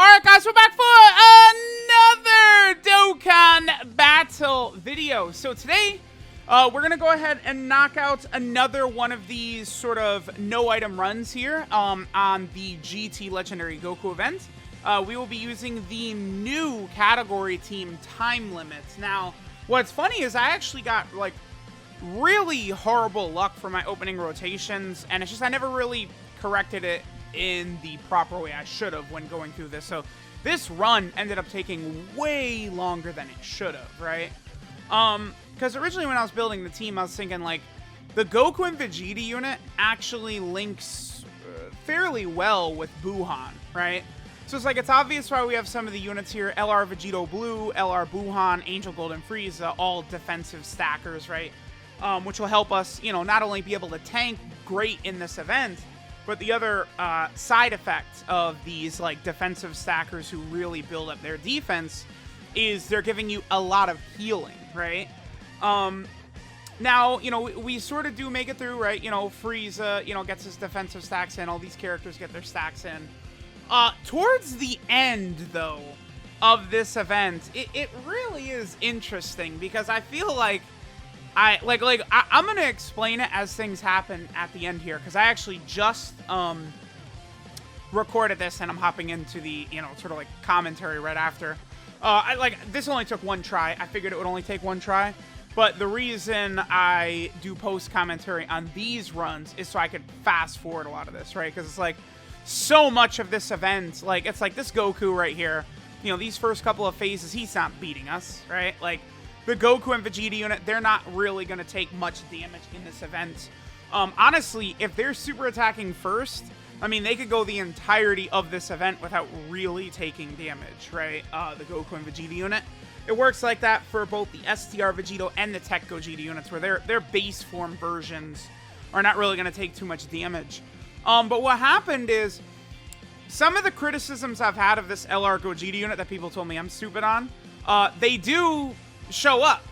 Alright guys, we're back for another Dokkan battle video. So today, we're going to go ahead and knock out another one of these sort of no-item runs here on the GT Legendary Goku event. We will be using the new category team time limits. Now, what's funny is I actually got, like, really horrible luck for my opening rotations, and it's just I never really corrected it in the proper way I should have when going through this. So this run ended up taking way longer than it should have, right? Because originally when I was building the team, I was thinking, like, the Goku and Vegeta unit actually links fairly well with Buhan, right? So it's like, it's obvious why we have some of the units here: LR Vegito Blue, LR Buhan, Angel Golden Frieza, all defensive stackers, right? Which will help us, you know, not only be able to tank great in this event, but the other side effect of these, like, defensive stackers who really build up their defense is they're giving you a lot of healing, right? Now, you know, we sort of do make it through, right? You know, Frieza, you know, gets his defensive stacks in. All these characters get their stacks in. Towards the end, though, of this event, it really is interesting because I feel like I'm gonna explain it as things happen at the end here, because I actually just recorded this and I'm hopping into the, you know, sort of like commentary right after. This only took one try. I figured it would only take one try, but the reason I do post commentary on these runs is so I could fast forward a lot of this, right? Because it's like so much of this event, like, it's like this Goku right here, you know, these first couple of phases, he's not beating us, right? Like, the Goku and Vegeta unit, they're not really going to take much damage in this event. Honestly, if they're super attacking first, I mean, they could go the entirety of this event without really taking damage, right? The Goku and Vegeta unit. It works like that for both the STR Vegito and the Tech Gogeta units, where their base form versions are not really going to take too much damage. But what happened is, some of the criticisms I've had of this LR Gogeta unit that people told me I'm stupid on, they do show up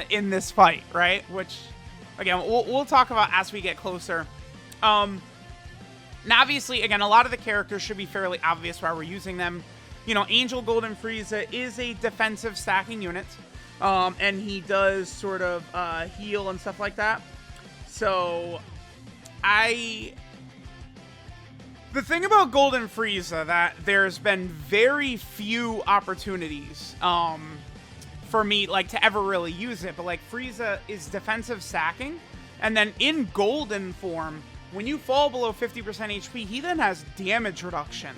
in this fight, right? Which, again, we'll talk about as we get closer. Now, obviously, again, a lot of the characters should be fairly obvious why we're using them. You know, Angel Golden Frieza is a defensive stacking unit, and he does sort of heal and stuff like that. So, the thing about Golden Frieza, that there's been very few opportunities, for me, like, to ever really use it, but, like, Frieza is defensive stacking, and then in golden form, when you fall below 50% HP, he then has damage reduction.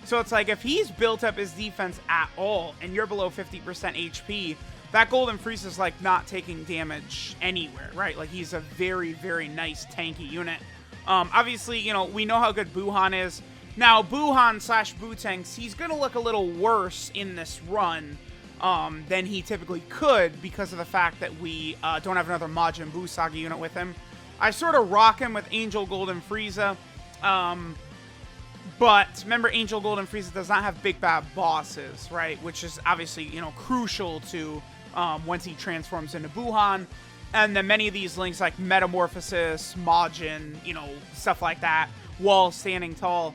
So it's like, if he's built up his defense at all, and you're below 50% HP, that Golden Frieza is, like, not taking damage anywhere, right? Like, he's a very, very nice tanky unit. Obviously, you know, we know how good Buhan is. Now, Buhan / Bootanks, he's gonna look a little worse in this run than he typically could, because of the fact that we don't have another Majin Buu Saga unit with him. I sort of rock him with Angel Golden Frieza, but remember, Angel Golden Frieza does not have big bad bosses, right? Which is obviously, you know, crucial to once he transforms into Buhan. And then many of these links, like Metamorphosis, Majin, you know, stuff like that, while standing tall,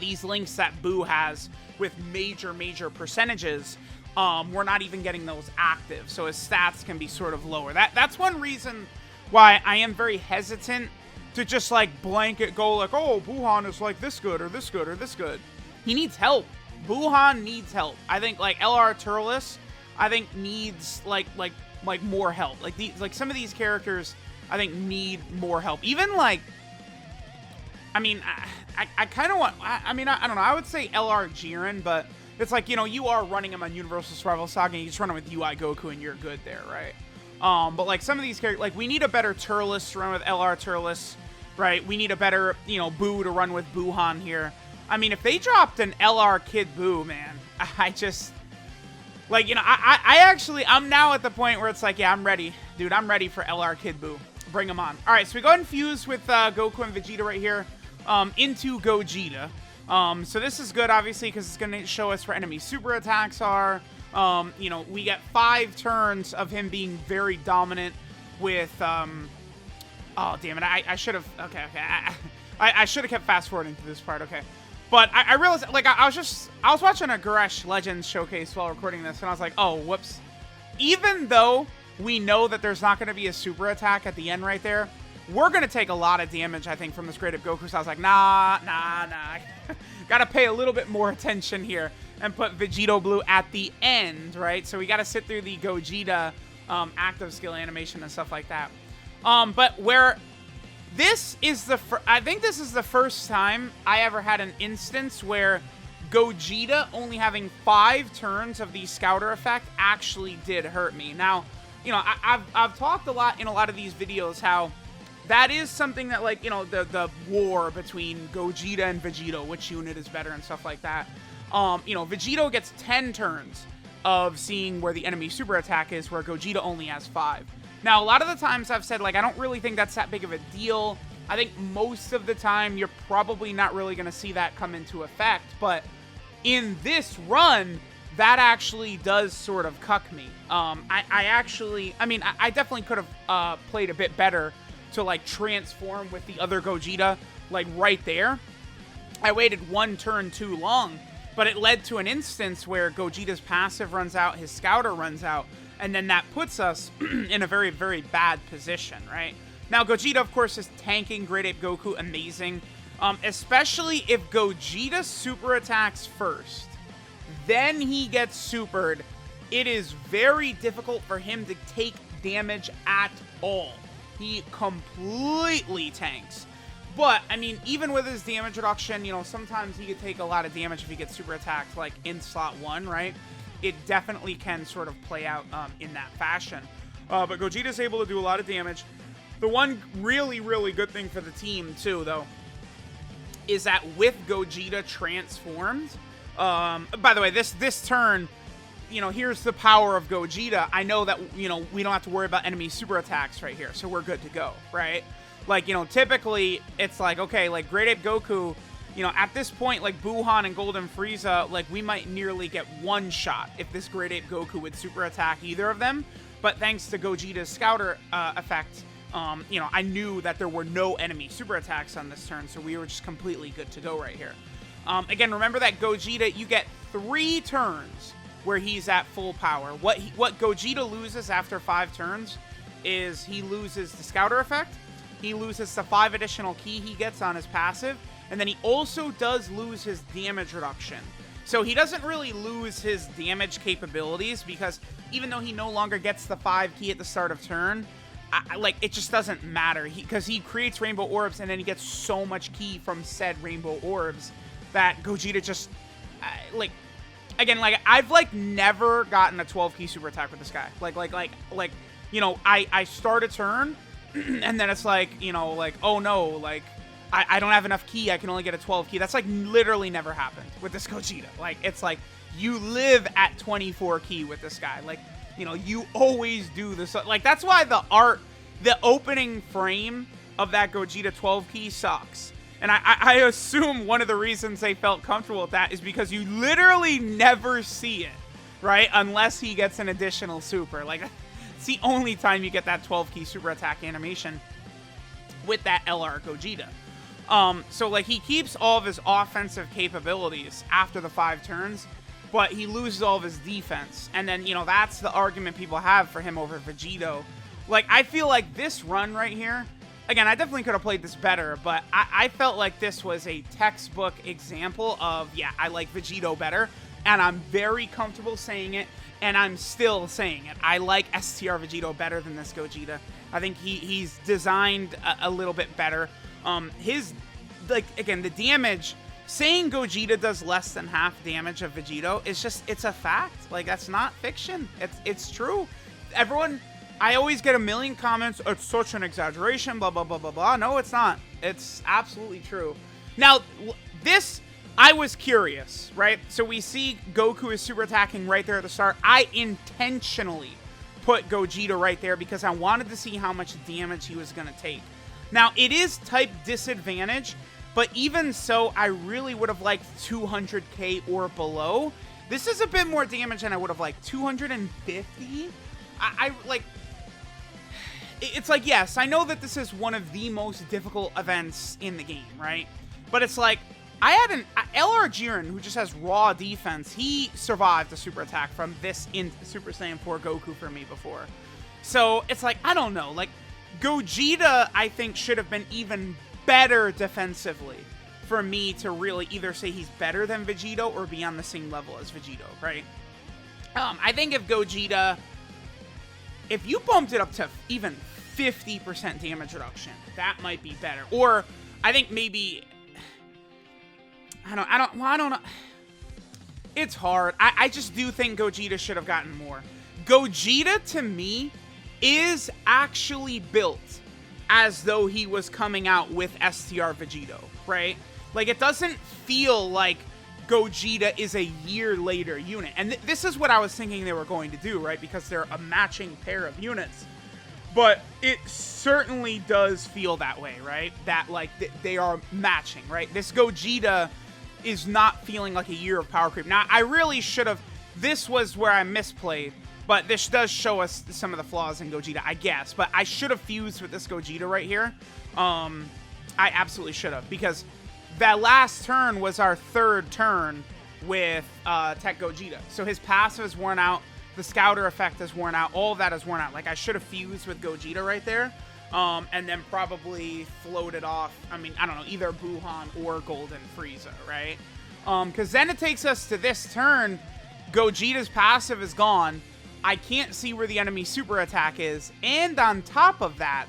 these links that Buu has with major percentages, we're not even getting those active, so his stats can be sort of lower. That's one reason why I am very hesitant to just, like, blanket go like, oh, Buhan is, like, this good or this good or this good. He needs help. Buhan needs help. I think, like, LR Turles, I think, needs like more help. Like some of these characters, I think, need more help. Even, like, I mean, I kind of want, I mean, I don't know, I would say LR Jiren, but it's like, you know, you are running him on Universal Survival Saga, and you just run him with UI Goku, and you're good there, right? But, like, some of these characters, like, we need a better Turles to run with LR Turles, right? We need a better, you know, Buu to run with Buhan here. I mean, if they dropped an LR Kid Buu, man, I just, like, you know, I'm now at the point where it's like, yeah, I'm ready. Dude, I'm ready for LR Kid Buu. Bring him on. All right, so we go ahead and fuse with Goku and Vegeta right here into Gogeta. So this is good, obviously, because it's going to show us where enemy super attacks are. You know, we get 5 turns of him being very dominant with, oh, damn it, I should have, okay, I should have kept fast-forwarding to this part, okay. But I realized, like, I was watching a Goresh Legends showcase while recording this, and I was like, oh, whoops. Even though we know that there's not going to be a super attack at the end right there, we're going to take a lot of damage, I think, from this Great Ape Goku. So I was like, nah. Got to pay a little bit more attention here and put Vegito Blue at the end, right? So we got to sit through the Gogeta active skill animation and stuff like that. But where this is I think this is the first time I ever had an instance where Gogeta only having 5 turns of the Scouter effect actually did hurt me. Now, you know, I've talked a lot in a lot of these videos how that is something that, like, you know, the war between Gogeta and Vegito, which unit is better and stuff like that. You know, Vegito gets 10 turns of seeing where the enemy super attack is, where Gogeta only has 5. Now, a lot of the times I've said, like, I don't really think that's that big of a deal. I think most of the time you're probably not really going to see that come into effect, but in this run, that actually does sort of cuck me. I definitely could have played a bit better to, like, transform with the other Gogeta, like, right there. I waited 1 turn too long, but it led to an instance where Gogeta's passive runs out, his Scouter runs out, and then that puts us in a very, very bad position, right? Now, Gogeta, of course, is tanking Great Ape Goku amazing, especially if Gogeta super attacks first. Then he gets supered. It is very difficult for him to take damage at all. He completely tanks. But, I mean, even with his damage reduction, you know, sometimes he could take a lot of damage if he gets super attacked, like, in slot 1, right? It definitely can sort of play out in that fashion. But Gogeta's able to do a lot of damage. The one really, really good thing for the team, too, though, is that with Gogeta transformed, by the way, this turn, you know, here's the power of Gogeta. I know that, you know, we don't have to worry about enemy super attacks right here, so we're good to go, right? Like, you know, typically, it's like, okay, like, Great Ape Goku, you know, at this point, like, Buhan and Golden Frieza, like, we might nearly get one shot if this Great Ape Goku would super attack either of them. But thanks to Gogeta's Scouter effect, you know, I knew that there were no enemy super attacks on this turn, so we were just completely good to go right here. Again, remember that Gogeta, you get 3 turns where he's at full power. What Gogeta loses after 5 turns is he loses the Scouter effect, he loses the 5 additional ki he gets on his passive, and then he also does lose his damage reduction. So he doesn't really lose his damage capabilities, because even though he no longer gets the 5 ki at the start of turn, like, it just doesn't matter, because he creates rainbow orbs, and then he gets so much ki from said rainbow orbs that Gogeta just, like, again, like, I've, like, never gotten a 12 ki super attack with this guy. Like, you know, I start a turn, and then it's like, you know, like, oh no, like, I don't have enough ki, I can only get a 12 ki. That's, like, literally never happened with this Gogeta. Like, it's like, you live at 24 ki with this guy. Like, you know, you always do this. Like, that's why the opening frame of that Gogeta 12 ki sucks. And I assume one of the reasons they felt comfortable with that is because you literally never see it, right? Unless he gets an additional super. Like, it's the only time you get that 12 ki super attack animation with that LR Gogeta. So, like, he keeps all of his offensive capabilities after the 5 turns, but he loses all of his defense. And then, you know, that's the argument people have for him over Vegito. Like, I feel like this run right here, again, I definitely could have played this better, but I felt like this was a textbook example of, yeah, I like Vegito better, and I'm very comfortable saying it, and I'm still saying it. I like STR Vegito better than this Gogeta. I think he's designed a little bit better. His, like, again, the damage, saying Gogeta does less than half damage of Vegito is just, it's a fact. Like, that's not fiction. It's true. Everyone, I always get a million comments, it's such an exaggeration, blah, blah, blah, blah, blah. No, it's not. It's absolutely true. Now, this, I was curious, right? So we see Goku is super attacking right there at the start. I intentionally put Gogeta right there because I wanted to see how much damage he was going to take. Now, it is type disadvantage, but even so, I really would have liked 200k or below. This is a bit more damage than I would have liked. 250? I like... It's like, yes, I know that this is one of the most difficult events in the game, right? But it's like, I had an LR Jiren, who just has raw defense. He survived a super attack from this in Super Saiyan 4 Goku for me before. So it's like, I don't know. Like, Gogeta, I think, should have been even better defensively for me to really either say he's better than Vegito or be on the same level as Vegito, right? I think if Gogeta, if you bumped it up to even 50% damage reduction, that might be better. Or I think maybe, I don't know. It's hard. I just do think Gogeta should have gotten more. Gogeta, to me, is actually built as though he was coming out with STR Vegito, right? Like, it doesn't feel like Gogeta is a year later unit. And this is what I was thinking they were going to do, right? Because they're a matching pair of units. But it certainly does feel that way, right? That, like, they are matching, right? This Gogeta is not feeling like a year of power creep. Now, I really should have... This was where I misplayed, but this does show us some of the flaws in Gogeta, I guess. But I should have fused with this Gogeta right here. I absolutely should have, because that last turn was our third turn with Tech Gogeta. So his passive is worn out. The Scouter effect is worn out. All of that is worn out. Like, I should have fused with Gogeta right there. And then probably floated off, I mean, I don't know, either Buhan or Golden Frieza, right? Because then it takes us to this turn. Gogeta's passive is gone. I can't see where the enemy super attack is. And on top of that,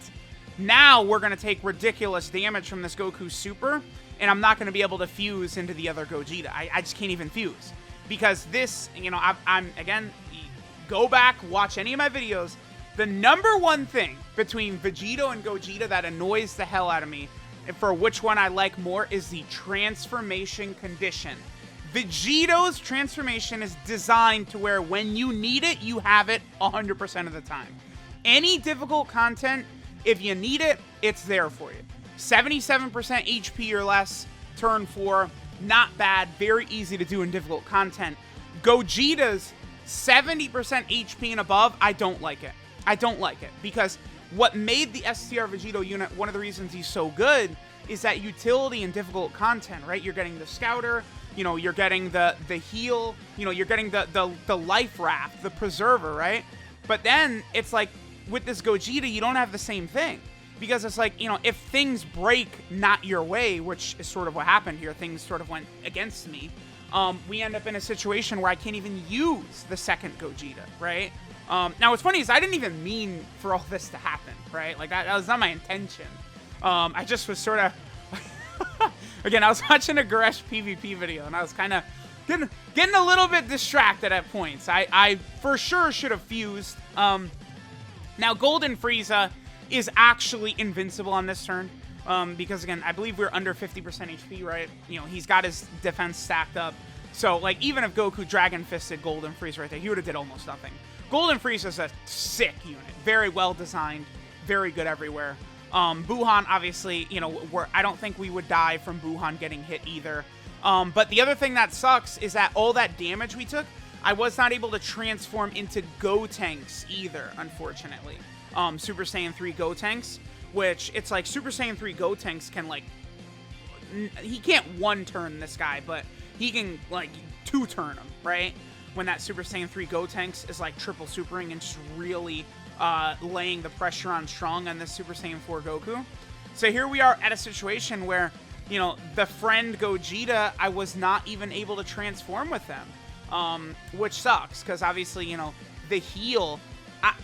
now we're going to take ridiculous damage from this Goku super. And I'm not going to be able to fuse into the other Gogeta. I just can't even fuse. Because this, you know, I'm again, go back, watch any of my videos. The number one thing between Vegito and Gogeta that annoys the hell out of me, and for which one I like more, is the transformation condition. Vegito's transformation is designed to where when you need it, you have it 100% of the time. Any difficult content, if you need it, it's there for you. 77% HP or less, turn 4, not bad, very easy to do in difficult content. Gogeta's 70% HP and above, I don't like it. I don't like it, because what made the STR Vegito unit, one of the reasons he's so good, is that utility in difficult content, right? You're getting the Scouter, you know, you're getting the heal, you know, you're getting the life raft, the preserver, right? But then it's like, with this Gogeta, you don't have the same thing. Because it's like, you know, if things break not your way, which is sort of what happened here, things sort of went against me, we end up in a situation where I can't even use the second Gogeta, right? Now, what's funny is I didn't even mean for all this to happen, right? Like, that was not my intention. I just was sort of... Again, I was watching a Goresh PvP video, and I was kind of getting a little bit distracted at points. I for sure should have fused. Now, Golden Frieza is actually invincible on this turn. Because, again, I believe we're under 50% HP, right? You know, he's got his defense stacked up. So, like, even if Goku Dragon Fisted Golden Frieza right there, he would have did almost nothing. Golden Frieza is a sick unit. Very well designed. Very good everywhere. Buhan, obviously, you know, I don't think we would die from Buhan getting hit either. But the other thing that sucks is that all that damage we took, I was not able to transform into Gotenks either, unfortunately. Super Saiyan 3 Gotenks, which it's like Super Saiyan 3 Gotenks can, like, he can't one-turn this guy, but he can, like, two-turn him, right? When that Super Saiyan 3 Gotenks is, like, triple supering and just really laying the pressure on strong on this Super Saiyan 4 Goku. So here we are at a situation where, you know, the friend Gogeta, I was not even able to transform with them, which sucks, because obviously, you know, the heal...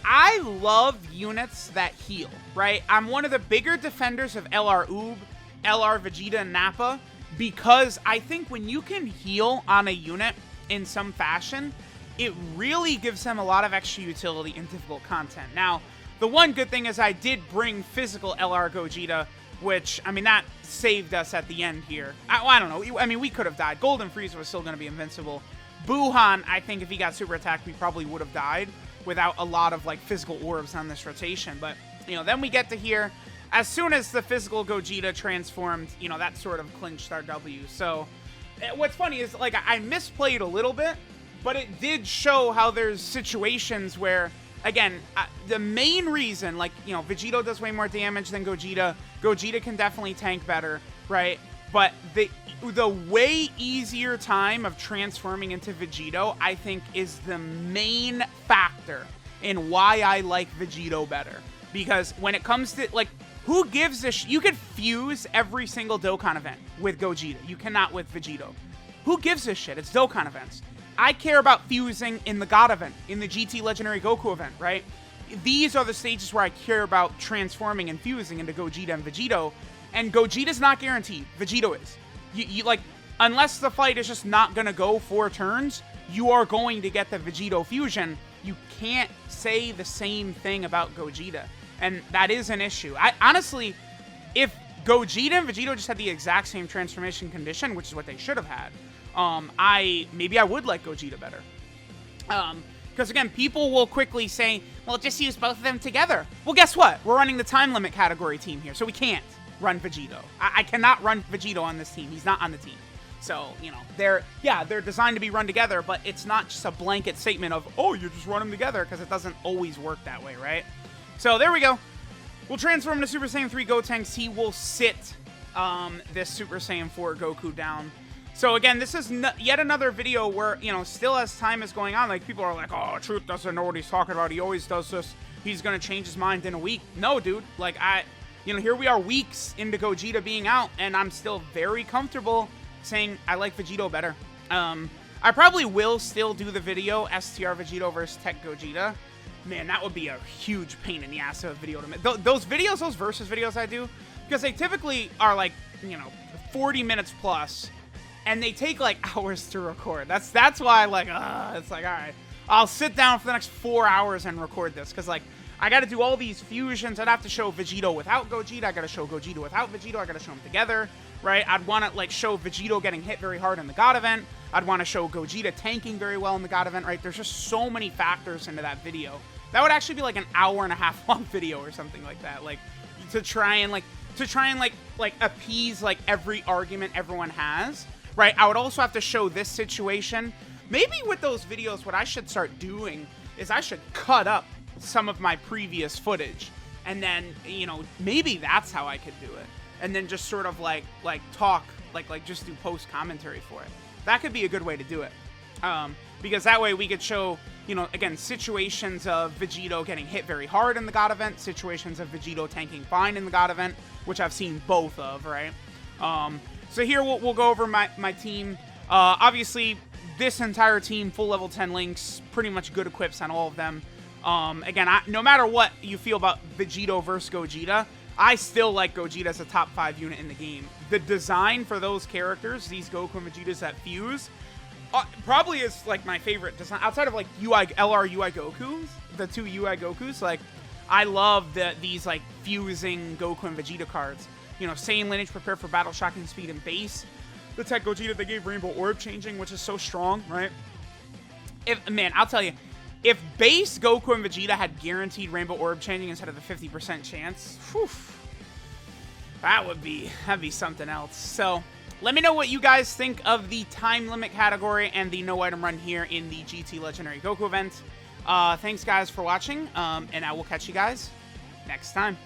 I love units that heal, right? I'm one of the bigger defenders of LR Oob, LR Vegeta, and Nappa, because I think when you can heal on a unit in some fashion, it really gives them a lot of extra utility in difficult content. Now, the one good thing is I did bring physical LR Gogeta, which, I mean, that saved us at the end here. I don't know. I mean, we could have died. Golden Frieza was still going to be invincible. Buhan, I think if he got super attacked, we probably would have died without a lot of, like, physical orbs on this rotation. But, you know, then we get to here. As soon as the physical Gogeta transformed, you know, that sort of clinched our W. So, what's funny is, like, I misplayed a little bit, but it did show how there's situations where, again, the main reason, like, you know, Vegito does way more damage than Gogeta. Gogeta can definitely tank better, right? But the way easier time of transforming into Vegito, I think, is the main factor in why I like Vegito better. Because when it comes to, like, who gives a you could fuse every single Dokkan event with Gogeta. You cannot with Vegito. Who gives a shit? It's Dokkan events. I care about fusing in the God event, in the GT Legendary Goku event, right? These are the stages where I care about transforming and fusing into Gogeta and Vegito. And Gogeta's not guaranteed. Vegito is. You like, unless the fight is just not going to go 4 turns, you are going to get the Vegito fusion. You can't say the same thing about Gogeta. And that is an issue. I honestly, if Gogeta and Vegito just had the exact same transformation condition, which is what they should have had, maybe I would like Gogeta better. Because again, people will quickly say, well, just use both of them together. Well, guess what? We're running the time limit category team here, so we can't run Vegito. I cannot run Vegito on this team. He's not on the team. So, you know, they're designed to be run together, but it's not just a blanket statement of, oh, you just run them together, because it doesn't always work that way, right? So there we go. We'll transform to Super Saiyan 3 Gotenks. He will sit this Super Saiyan 4 Goku down. So again, this is yet another video where, you know, still as time is going on, like, people are like, oh, Truth doesn't know what he's talking about. He always does this. He's going to change his mind in a week. No, dude. Like, you know, here we are weeks into Gogeta being out, and I'm still very comfortable saying I like Vegito better. I probably will still do the video STR Vegito versus Tech Gogeta. Man, that would be a huge pain in the ass of a video to make. Those videos, those versus videos I do, because they typically are like, you know, 40 minutes plus, and they take like hours to record. That's why I like, it's like, all right, I'll sit down for the next 4 hours and record this, because like, I got to do all these fusions. I'd have to show Vegito without Gogeta. I got to show Gogeta without Vegito. I got to show them together, right? I'd want to like show Vegito getting hit very hard in the God event. I'd want to show Gogeta tanking very well in the God event, right? There's just so many factors into that video. That would actually be like an hour-and-a-half long video or something like that, like to try and appease like every argument everyone has, right? I would also have to show this situation. Maybe with those videos, what I should start doing is I should cut up some of my previous footage, and then, you know, maybe that's how I could do it, and then just sort of like talk, like just do post commentary for it. That could be a good way to do it, because that way we could show, you know, again, situations of Vegito getting hit very hard in the God event, situations of Vegito tanking fine in the God event, which I've seen both of, right? So here we'll go over my team. Obviously, this entire team, full level 10 links, pretty much good equips on all of them. Again, no matter what you feel about Vegito versus Gogeta, I still like Gogeta as a top 5 unit in the game. The design for those characters, these Goku and Vegetas that fuse, probably is like my favorite design outside of like LR UI Gokus, the 2 UI Gokus. Like, I love these like fusing Goku and Vegeta cards. You know, Saiyan lineage, prepare for battle, shocking speed, and base. The Tech Gogeta, they gave Rainbow Orb changing, which is so strong, right? Man, I'll tell you, if base Goku and Vegeta had guaranteed Rainbow Orb changing instead of the 50% chance, whew, that'd be something else. So let me know what you guys think of the time limit category and the no item run here in the GT Legendary Goku event. Thanks guys for watching, and I will catch you guys next time.